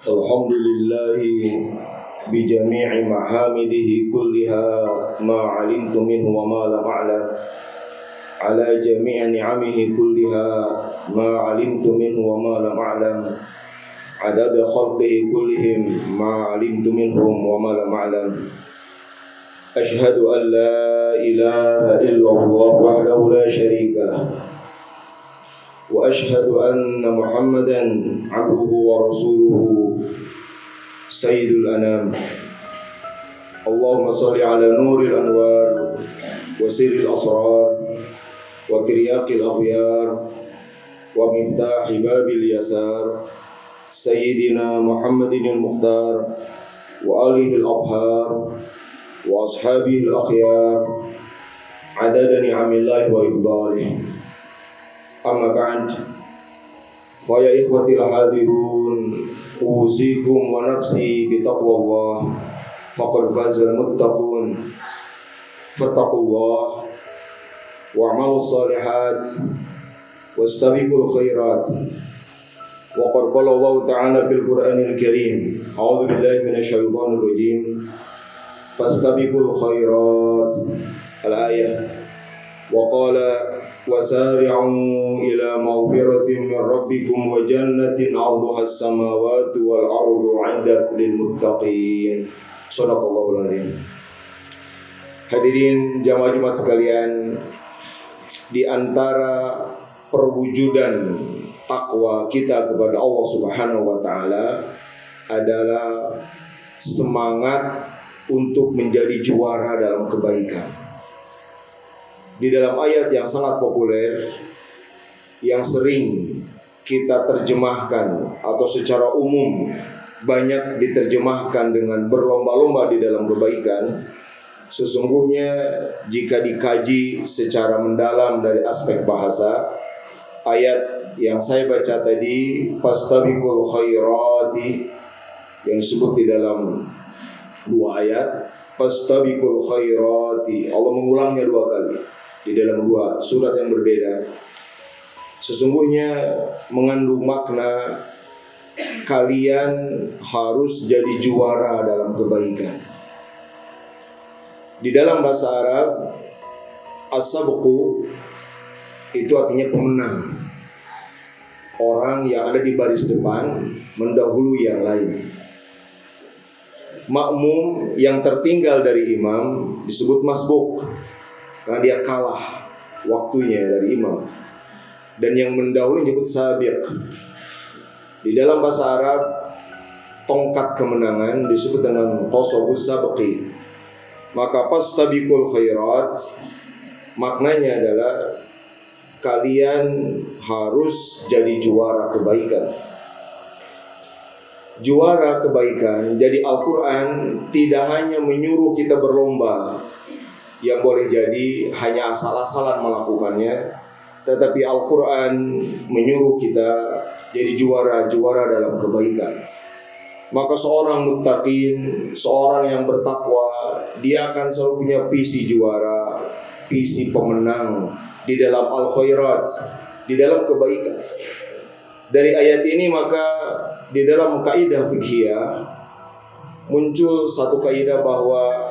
الحمد لله بجميع محامده كلها ما علمت منه وما لم أعلم على جميع نعمه كلها ما علمت منه وما لم أعلم عدد خلقه كلهم ما علمت منهم وما لم أعلم أشهد أن لا إله إلا الله وحده لا شريك له وأشهد أن محمدا عبده ورسوله سيد الأنام اللهم صل على نور الأنوار وسر الأسرار وترياق الأغيار ومفتاح باب اليسار سيدنا محمد المختار وآله الأطهار وأصحابه الأخيار عدد نعم الله وإفضاله أما بعد فيا إخوتي الحاضرون أوصيكم ونفسي بتقوى الله فقد فاز المتقون فاتقوا الله واعملوا الصالحات واستبقوا الخيرات وقد قال الله تعالى في القرآن الكريم أعوذ بالله من الشيطان الرجيم فاستبقوا الخيرات الآية وقال وسارعوا إلى مغفرة من ربكم وجنة عرضها السماوات والأرض أعدت للمتقين Shadaqallahul Adzim. Hadirin jamaah Jumat sekalian, di antara perwujudan takwa kita kepada Allah Subhanahu wa taala adalah semangat untuk menjadi juara dalam kebaikan. Di dalam ayat yang sangat populer yang sering kita terjemahkan atau secara umum banyak diterjemahkan dengan berlomba-lomba di dalam kebaikan, sesungguhnya jika dikaji secara mendalam dari aspek bahasa, ayat yang saya baca tadi fastabiqul khairati yang disebut di dalam dua ayat, fastabiqul khairati, Allah mengulangnya dua kali di dalam dua surat yang berbeda, sesungguhnya mengandung makna kalian harus jadi juara dalam kebaikan. Di dalam bahasa Arab, as-sabqu itu artinya pemenang, orang yang ada di baris depan mendahului yang lain. Makmum yang tertinggal dari imam disebut masbuk karena dia kalah waktunya dari imam. Dan yang mendahului disebut sabiq. Di dalam bahasa Arab, tongkat kemenangan disebut dengan qasabus sabqi. Maka fastabiqul khairat maknanya adalah kalian harus jadi juara kebaikan. Juara kebaikan. Jadi Al-Quran tidak hanya menyuruh kita berlomba, yang boleh jadi hanya asal-asalan melakukannya, tetapi Al-Quran menyuruh kita jadi juara-juara dalam kebaikan. Maka seorang muttaqin, seorang yang bertakwa, dia akan selalu punya visi juara, visi pemenang di dalam al-khairat, di dalam kebaikan. Dari ayat ini maka di dalam kaidah fiqhiyah muncul satu kaidah bahwa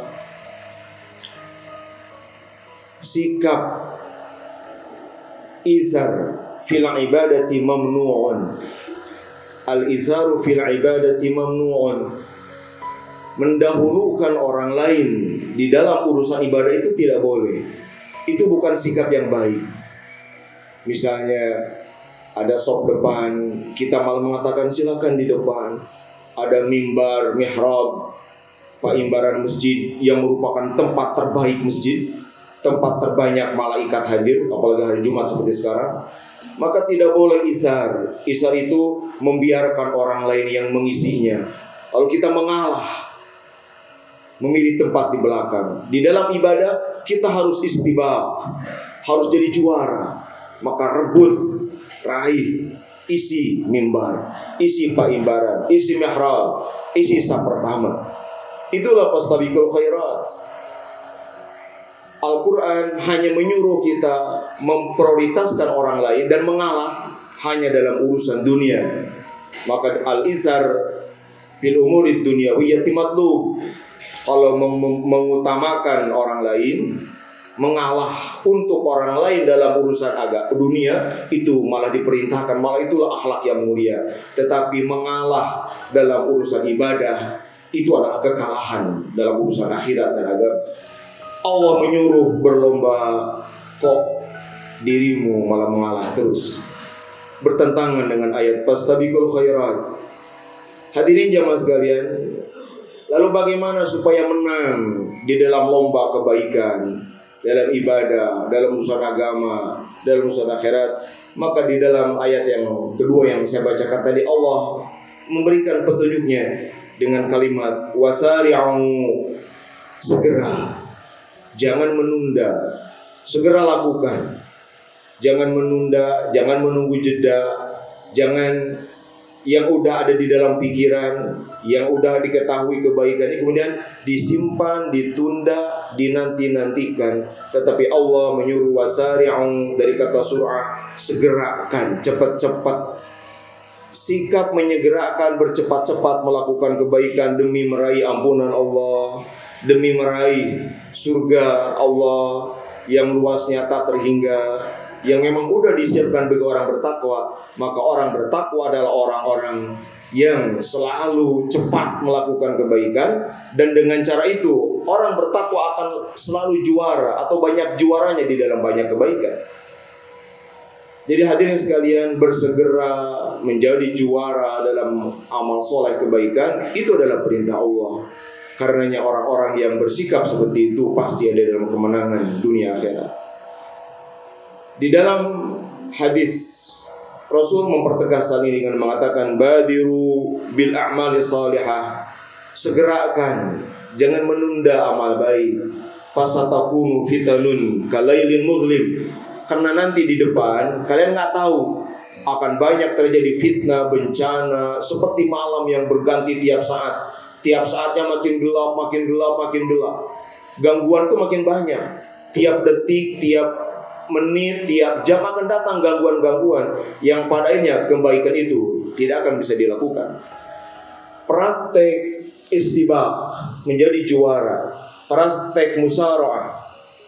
sikap izar fil ibadati mamnu'un. Al-izaru fil ibadati mamnu'un. Mendahulukan orang lain di dalam urusan ibadah itu tidak boleh. Itu bukan sikap yang baik. Misalnya ada sop depan, kita malah mengatakan silakan di depan. Ada mimbar, mihrab, paimbaran masjid yang merupakan tempat terbaik masjid, tempat terbanyak malaikat hadir, apalagi hari Jumat seperti sekarang. Maka tidak boleh isar. Isar itu membiarkan orang lain yang mengisinya, lalu kita mengalah, memilih tempat di belakang. Di dalam ibadah kita harus istibaq, harus jadi juara. Maka rebut, raih, isi mimbar, isi paimbaran, isi mihrab, isi saf pertama. Itulah fastabiqul khairat. Al-Quran hanya menyuruh kita memprioritaskan orang lain dan mengalah hanya dalam urusan dunia. Maka al-izar fil umuri dunyawiyyati matlub. Kalau mengutamakan orang lain, mengalah untuk orang lain dalam urusan agama dunia, itu malah diperintahkan, malah itulah akhlak yang mulia. Tetapi mengalah dalam urusan ibadah, itu adalah kekalahan dalam urusan akhirat dan agama. Allah menyuruh berlomba, kok dirimu malah mengalah terus. Bertentangan dengan ayat fastabiqul khairat. Hadirin jamaah sekalian, lalu bagaimana supaya menang di dalam lomba kebaikan, dalam ibadah, dalam urusan agama, dalam urusan akhirat? Maka di dalam ayat yang kedua yang saya bacakan tadi, Allah memberikan petunjuknya dengan kalimat wasari'u, segera, jangan menunda, segera lakukan, jangan menunda, jangan menunggu jeda, jangan yang udah ada di dalam pikiran, yang udah diketahui kebaikan ini kemudian disimpan, ditunda, dinanti-nantikan. Tetapi Allah menyuruh wasari'u, dari kata sur'ah, segerakan, cepat-cepat. Sikap menyegerakan, bercepat-cepat melakukan kebaikan demi meraih ampunan Allah, demi meraih surga Allah yang luasnya tak terhingga, yang memang udah disiapkan bagi orang bertakwa. Maka orang bertakwa adalah orang-orang yang selalu cepat melakukan kebaikan, dan dengan cara itu orang bertakwa akan selalu juara atau banyak juaranya di dalam banyak kebaikan. Jadi hadirin sekalian, bersegera menjadi juara dalam amal soleh kebaikan itu adalah perintah Allah. Karenanya orang-orang yang bersikap seperti itu pasti ada dalam kemenangan dunia akhirat. Di dalam hadis Rasul mempertegas hal ini dengan mengatakan badiru bil a'mali salihah, segerakan, jangan menunda amal baik. Fasatakunu fitanun kalailin muzlim, karena nanti di depan kalian nggak tahu akan banyak terjadi fitnah, bencana seperti malam yang berganti tiap saat. Tiap saatnya makin gelap, makin gelap, makin gelap. Gangguan tuh makin banyak. Tiap detik, tiap menit, tiap jam akan datang gangguan-gangguan yang padanya kebaikan itu tidak akan bisa dilakukan. Praktek istibaq menjadi juara, praktek musara'ah,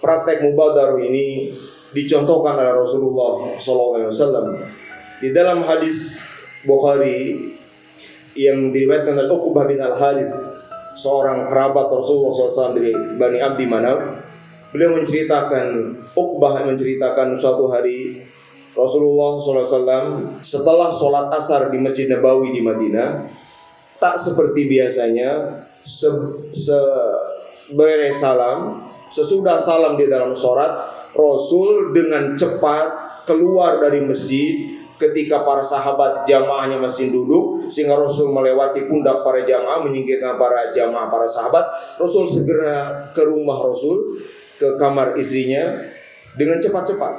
praktek mubadaroh ini dicontohkan oleh Rasulullah SAW di dalam hadis Bukhari yang diriwayatkan oleh Uqbah bin Al-Haris, seorang kerabat Rasulullah SAW dari Bani Abdi Manaf. Beliau menceritakan, Uqbah menceritakan suatu hari Rasulullah SAW setelah sholat asar di Masjid Nabawi di Madinah, tak seperti biasanya, beres salam, sesudah salam di dalam sholat, Rasul dengan cepat keluar dari masjid ketika para sahabat jamaahnya masih duduk, sehingga Rasul melewati pundak para jamaah, menyingkirkan para jamaah, para sahabat. Rasul segera ke rumah Rasul, ke kamar istrinya dengan cepat-cepat.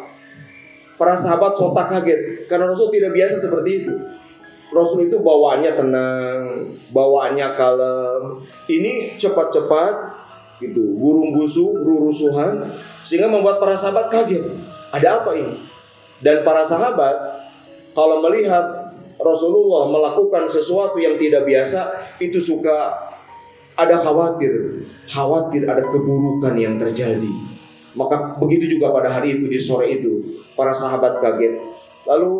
Para sahabat sontak kaget karena Rasul tidak biasa seperti itu. Rasul itu bawaannya tenang, bawaannya kalem. Ini cepat-cepat gitu, gurung-gusu, rurusuhan, sehingga membuat para sahabat kaget. Ada apa ini? Dan para sahabat kalau melihat Rasulullah melakukan sesuatu yang tidak biasa, itu suka ada khawatir ada keburukan yang terjadi. Maka begitu juga pada hari itu, di sore itu, para sahabat kaget. Lalu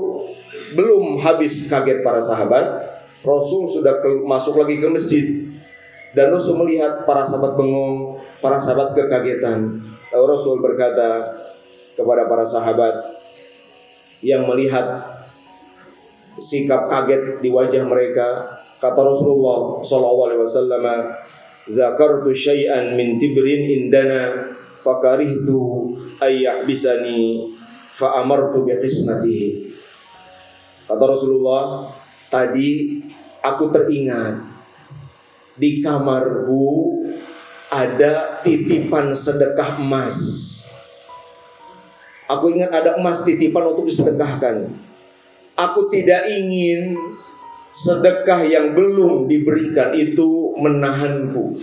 belum habis kaget para sahabat, Rasul sudah masuk lagi ke masjid, dan Rasul melihat para sahabat bengong, para sahabat kekagetan. Lalu Rasul berkata kepada para sahabat yang melihat sikap kaget di wajah mereka, kata Rasulullah SAW, zakartu syai'an min tibrin indana fakarihtu ayyahbisani fa'amartu biqismatihi. Kata Rasulullah, tadi aku teringat di kamarku ada titipan sedekah emas. Aku ingat ada emas titipan untuk disedekahkan. Aku tidak ingin sedekah yang belum diberikan itu menahanku.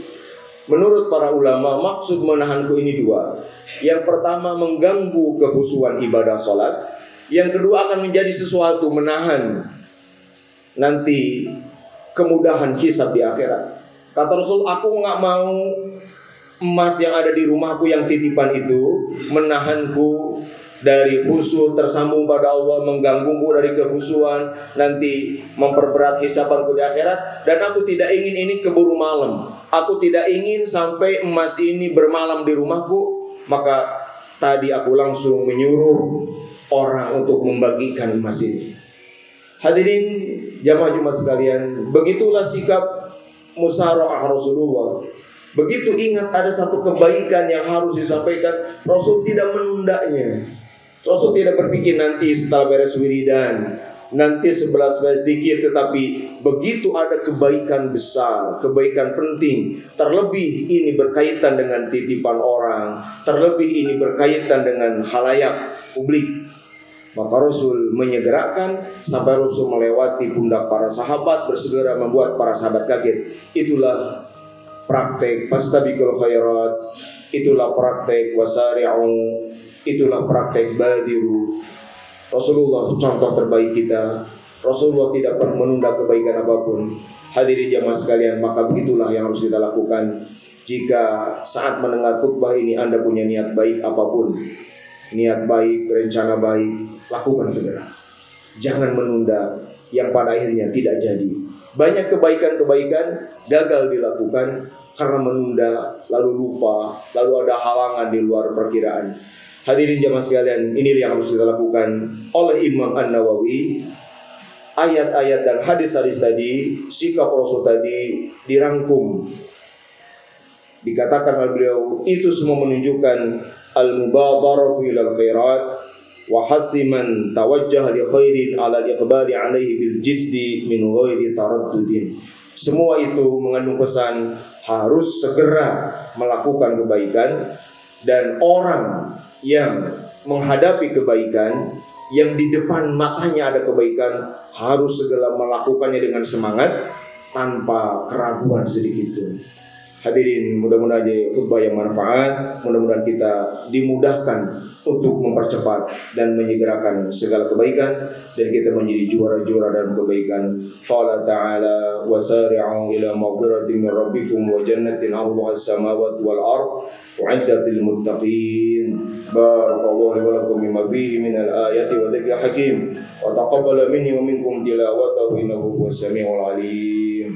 Menurut para ulama, maksud menahanku ini dua. Yang pertama, mengganggu kekhusyuan ibadah sholat. Yang kedua, akan menjadi sesuatu menahan nanti kemudahan hisab di akhirat. Kata Rasul, aku nggak mau emas yang ada di rumahku yang titipan itu menahanku dari khusyuk, tersambung pada Allah, menggangguku dari kekhusyuan, nanti memperberat hisabanku di akhirat. Dan aku tidak ingin ini keburu malam. Aku tidak ingin sampai emas ini bermalam di rumahku. Maka tadi aku langsung menyuruh orang untuk membagikan emas ini. Hadirin jamaah Jumat sekalian, begitulah sikap musyawarah Rasulullah. Begitu ingat ada satu kebaikan yang harus disampaikan, Rasul tidak menundanya. Rasul tidak berpikir nanti setelah beres wiridan, nanti 11 sedikit, tetapi begitu ada kebaikan besar, kebaikan penting, terlebih ini berkaitan dengan titipan orang, terlebih ini berkaitan dengan khalayak publik, maka Rasul menyegerakan sampai Rasul melewati pundak para sahabat, bersegera membuat para sahabat kaget. Itulah praktek fastabiqul khairat, itulah praktek wasari'u, itulah praktek badiru. Rasulullah contoh terbaik kita. Rasulullah tidak pernah menunda kebaikan apapun. Hadirin jamaah sekalian, maka begitulah yang harus kita lakukan. Jika saat mendengar khutbah ini Anda punya niat baik apapun, niat baik, rencana baik, lakukan segera. Jangan menunda yang pada akhirnya tidak jadi. Banyak kebaikan-kebaikan gagal dilakukan karena menunda, lalu lupa, lalu ada halangan di luar perkiraan. Hadirin jamaah sekalian, ini yang harus kita lakukan. Oleh Imam An-Nawawi, ayat-ayat dan hadis-hadis tadi, sikap Rasul tadi dirangkum. Dikatakan oleh beliau, itu semua menunjukkan al-mubadaratu ilal khairat wa hasiman tawajjah li khairin ala al-iqbali alaihi bil jiddi min ghairi taraddudin. Semua itu mengandung pesan harus segera melakukan kebaikan, dan orang yang menghadapi kebaikan, yang di depan matanya ada kebaikan, harus segera melakukannya dengan semangat tanpa keraguan sedikit pun. Hadirin, mudah-mudahan jadi khutbah yang manfaat. Mudah-mudahan kita dimudahkan untuk mempercepat dan menyegerakan segala kebaikan, dan kita menjadi juara-juara dalam kebaikan. Qala ta'ala wasari'u ila maghfiratin min rabbikum wa jannatin 'arduha as-samawati wal ardh u'iddat lil muttaqin. Barakallahu wa lakum bima fihi min al-ayati wa dzikril hakim wa taqabbala minni wa minkum tilawatahu innahu huwas samiul alim.